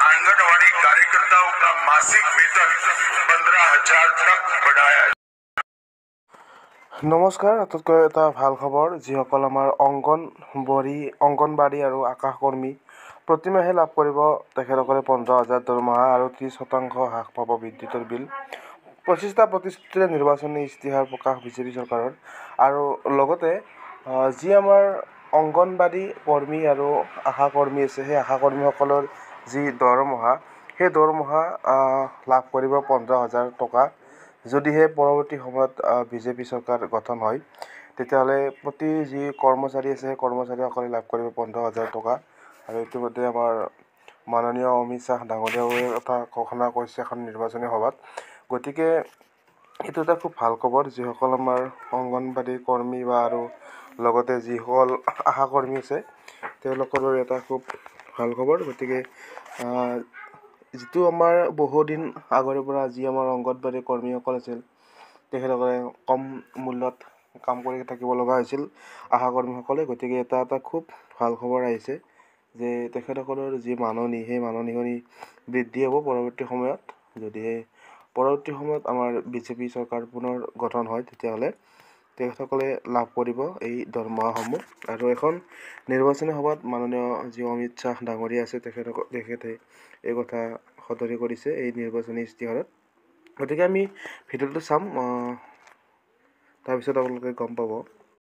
आंगनवाड़ी कार्यकर्ताओं का मासिक वेतन 15,000 तक बढ़ाया। নমস্কাৰ, আটাইতকৈ এটা ভাল খবৰ। যিসকল আমাৰ অংগনবাড়ী আৰু আশা কৰ্মী প্ৰতিমাহে লাভ কৰিব তেখেতসকলে 15,000 দৰমহা আৰু 30% হ্ৰাস পাব বিদ্যুতৰ বিল। 25টা প্ৰতিশ্ৰুতিৰে নিৰ্বাচনী ইস্তিহাৰ প্ৰকাশ বিজেপি চৰকাৰৰ। আৰু লগতে যি আমাৰ অংগনবাড়ী কৰ্মী আৰু আশা কৰ্মী আছে, সেই আশা কৰ্মীসকলৰ যি দৰমহা, সেই দৰমহা লাভ কৰিব 15,000 টকা। যদিহে পৰৱৰ্তী সময়ত বিজেপি চৰকাৰ গঠন হয়, তেতিয়াহ'লে প্ৰতি যি কৰ্মচাৰী আছে, সেই কৰ্মচাৰীসকলে লাভ কৰিব 15,000 টকা। আৰু ইতিমধ্যে আমাৰ মাননীয় অমিত শ্বাহ ডাঙৰীয়াও এটা ঘোষণা কৰিছে এখন নিৰ্বাচনী সভাত। গতিকে এইটো এটা খুব ভাল খবৰ। যিসকল আমাৰ অংগনবাড়ী কৰ্মী বা আৰু লগতে যিসকল আশা কৰ্মী আছে, তেওঁলোকৰো এটা খুব ভাল খবৰ। গতিকে যিটো আমাৰ বহুদিন আগৰে পৰা যি আমাৰ অংগনবাড়ী কৰ্মীসকল আছিল, তেখেতসকলে কম মূল্যত কাম কৰি থাকিব লগা হৈছিল আশা কৰ্মীসকলে। গতিকে এটা খুব ভাল খবৰ আহিছে যে তেখেতসকলৰ যি মাননি, সেই মাননিখিনি বৃদ্ধি হ'ব পৰৱৰ্তী সময়ত। যদিহে পৰৱৰ্তী সময়ত আমাৰ বিজেপি চৰকাৰ পুনৰ গঠন হয়, তেতিয়াহ'লে তেখেতসকলে লাভ কৰিব এই দৰমহাসমূহ। আৰু এখন নিৰ্বাচনী সভাত মাননীয় যি অমিত শ্বাহ ডাঙৰীয়া আছে, তেখেতে এই কথা সদৰি কৰিছে এই নিৰ্বাচনী ইস্তিহাৰত। গতিকে আমি ভিডিঅ'টো চাম, তাৰপিছত আপোনালোকে গম পাব।